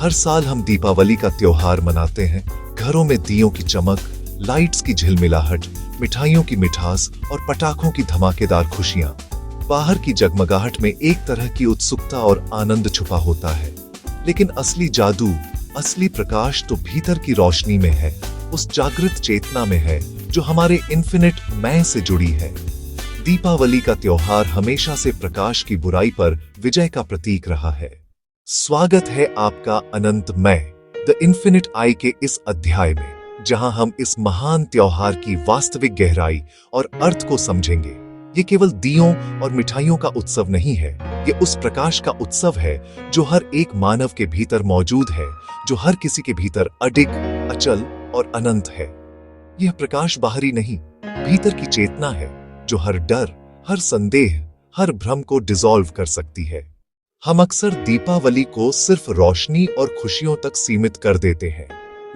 हर साल हम दीपावली का त्योहार मनाते हैं। घरों में दियों की चमक, लाइट्स की झिलमिलाहट, मिठाइयों की मिठास और पटाखों की धमाकेदार खुशियां। बाहर की जगमगाहट में एक तरह की उत्सुकता और आनंद छुपा होता है, लेकिन असली जादू, असली प्रकाश तो भीतर की रोशनी में है, उस जागृत चेतना में है जो हमारे इन्फिनिट मैं से जुड़ी है। दीपावली का त्योहार हमेशा से प्रकाश की बुराई पर विजय का प्रतीक रहा है। स्वागत है आपका अनंत मैं, द इन्फिनिट आई के इस अध्याय में, जहां हम इस महान त्योहार की वास्तविक गहराई और अर्थ को समझेंगे। ये केवल दियों और मिठाइयों का उत्सव नहीं है, ये उस प्रकाश का उत्सव है जो हर एक मानव के भीतर मौजूद है, जो हर किसी के भीतर अडिग, अचल और अनंत है। यह प्रकाश बाहरी नहीं, भीतर की चेतना है जो हर डर, हर संदेह, हर भ्रम को डिसॉल्व कर सकती है। हम अक्सर दीपावली को सिर्फ रोशनी और खुशियों तक सीमित कर देते हैं,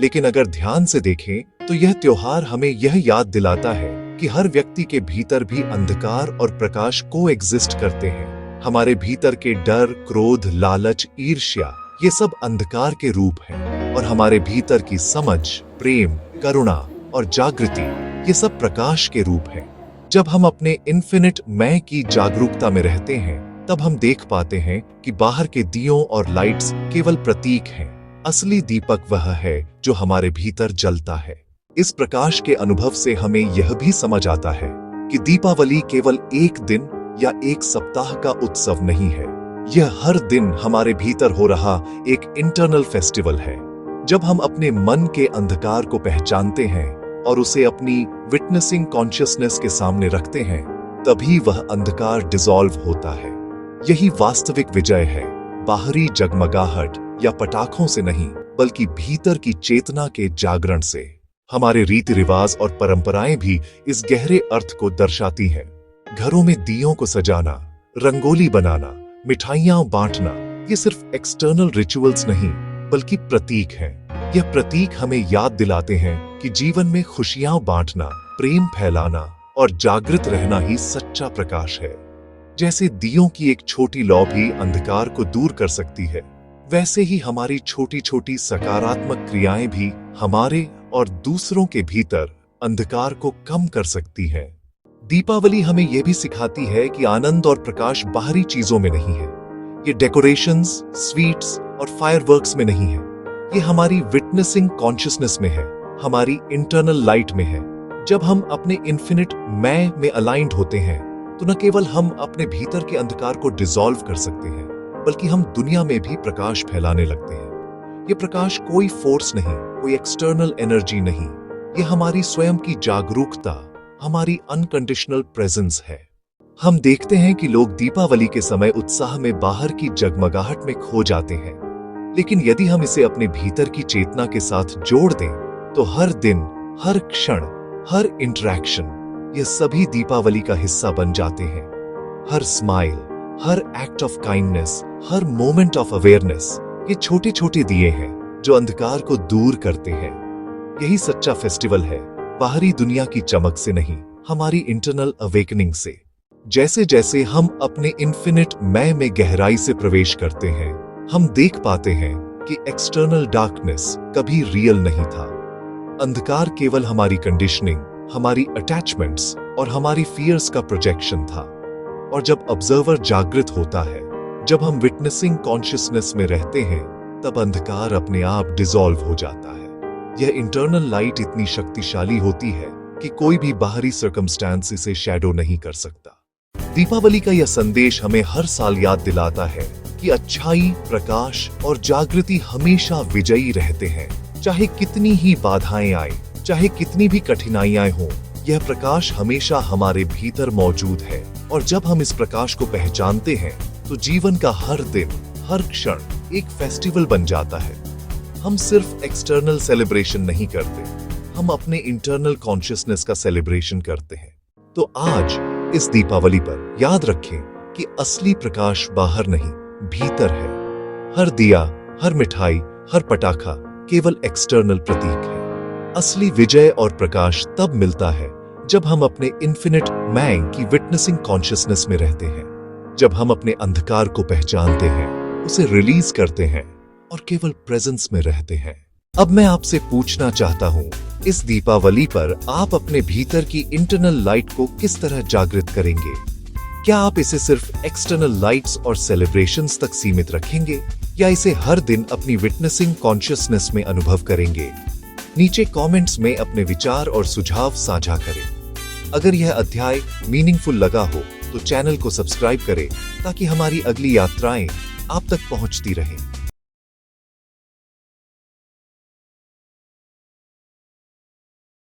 लेकिन अगर ध्यान से देखें तो यह त्योहार हमें यह याद दिलाता है कि हर व्यक्ति के भीतर भी अंधकार और प्रकाश को एग्जिस्ट करते हैं। हमारे भीतर के डर, क्रोध, लालच, ईर्ष्या, ये सब अंधकार के रूप हैं, और हमारे भीतर की समझ, प्रेम, करुणा और जागृति, ये सब प्रकाश के रूप हैं। जब हम अपने इन्फिनिट मैं की जागरूकता में रहते हैं, तब हम देख पाते हैं कि बाहर के दियों और लाइट्स केवल प्रतीक हैं। असली दीपक वह है जो हमारे भीतर जलता है। इस प्रकाश के अनुभव से हमें यह भी समझ आता है कि दीपावली केवल एक दिन या एक सप्ताह का उत्सव नहीं है। यह हर दिन हमारे भीतर हो रहा एक इंटरनल फेस्टिवल है। जब हम अपने मन के अंधकार को पहचानते हैं और उसे अपनी विटनेसिंग कॉन्शियसनेस के सामने रखते हैं, तभी वह अंधकार डिसॉल्व होता है। यही वास्तविक विजय है, बाहरी जगमगाहट या पटाखों से नहीं, बल्कि भीतर की चेतना के जागरण से। हमारे रीति रिवाज और परंपराएं भी इस गहरे अर्थ को दर्शाती हैं। घरों में दियों को सजाना, रंगोली बनाना, मिठाइयां बांटना, ये सिर्फ एक्सटर्नल रिचुअल्स नहीं, बल्कि प्रतीक हैं। यह प्रतीक हमें याद दिलाते हैं कि जीवन में खुशियां बांटना, प्रेम फैलाना और जागृत रहना ही सच्चा प्रकाश है। जैसे दियों की एक छोटी लौ भी अंधकार को दूर कर सकती है, वैसे ही हमारी छोटी छोटी सकारात्मक क्रियाएं भी हमारे और दूसरों के भीतर अंधकार को कम कर सकती हैं। दीपावली हमें यह भी सिखाती है कि आनंद और प्रकाश बाहरी चीजों में नहीं है। ये डेकोरेशंस, स्वीट्स और फायरवर्क्स में नहीं है। ये हमारी विटनेसिंग कॉन्शियसनेस में है, हमारी इंटरनल लाइट में है। जब हम अपने इन्फिनिट मैं में अलाइंड होते हैं, तो न केवल हम अपने भीतर के अंधकार को डिसॉल्व कर सकते हैं, बल्कि हम दुनिया में भी प्रकाश फैलाने लगते हैं। ये प्रकाश कोई फोर्स नहीं, कोई एक्सटर्नल एनर्जी नहीं, ये हमारी स्वयं की जागरूकता, हमारी अनकंडीशनल प्रेजेंस है। हम देखते हैं कि लोग दीपावली के समय उत्साह में बाहर की जगमगाहट में खो जाते हैं, लेकिन यदि हम इसे अपने भीतर की चेतना के साथ जोड़ दें, तो हर दिन, हर क्षण, हर इंटरैक्शन, ये सभी दीपावली का हिस्सा बन जाते हैं। Her smile, her act of kindness, her moment of awareness, ये छोटे छोटे दिए हैं जो अंधकार को दूर करते हैं। यही सच्चा फेस्टिवल है, बाहरी दुनिया की चमक से नहीं, हमारी इंटरनल अवेकनिंग से। जैसे जैसे हम अपने इन्फिनिट मैं में गहराई से प्रवेश करते हैं, हम देख पाते हैं कि एक्सटर्नल डार्कनेस कभी रियल नहीं था। अंधकार केवल हमारी कंडीशनिंग, हमारी अटैचमेंट्स और हमारी फियर्स का प्रोजेक्शन था। और जब ऑब्जर्वर जागृत होता है, जब हम विटनेसिंग कॉन्शियसनेस में रहते हैं, तब अंधकार अपने आप डिसॉल्व हो जाता है। यह इंटरनल लाइट इतनी शक्तिशाली होती है कि कोई भी बाहरी सर्कमस्टेंस इसे शैडो नहीं कर सकता। दीपावली का यह संदेश हमें हर साल याद दिलाता है कि अच्छाई, प्रकाश और जागृति हमेशा विजयी रहते हैं। चाहे कितनी ही बाधाएं आए, चाहे कितनी भी कठिनाइयां हों, यह प्रकाश हमेशा हमारे भीतर मौजूद है। और जब हम इस प्रकाश को पहचानते हैं, तो जीवन का हर दिन, हर क्षण एक फेस्टिवल बन जाता है। हम सिर्फ एक्सटर्नल सेलिब्रेशन नहीं करते, हम अपने इंटरनल कॉन्शियसनेस का सेलिब्रेशन करते हैं। तो आज इस दीपावली पर याद रखें कि असली प्रकाश बाहर नहीं, भीतर है। हर दिया, हर मिठाई, हर पटाखा केवल एक्सटर्नल प्रतीक है। असली विजय और प्रकाश तब मिलता है जब हम अपने इन्फिनिट मैं की विटनेसिंग कॉन्शियसनेस में रहते हैं, जब हम अपने अंधकार को पहचानते हैं, उसे रिलीज करते हैं और केवल प्रेजेंस में रहते हैं। अब मैं आपसे पूछना चाहता हूँ, इस दीपावली पर आप अपने भीतर की इंटरनल लाइट को किस तरह जागृत करेंगे? क्या आप इसे सिर्फ एक्सटर्नल लाइट्स और सेलिब्रेशंस तक सीमित रखेंगे या इसे हर दिन अपनी विटनेसिंग कॉन्शियसनेस में अनुभव करेंगे? नीचे कमेंट्स में अपने विचार और सुझाव साझा करें। अगर यह अध्याय मीनिंगफुल लगा हो तो चैनल को सब्सक्राइब करें ताकि हमारी अगली यात्राएं आप तक पहुंचती रहें।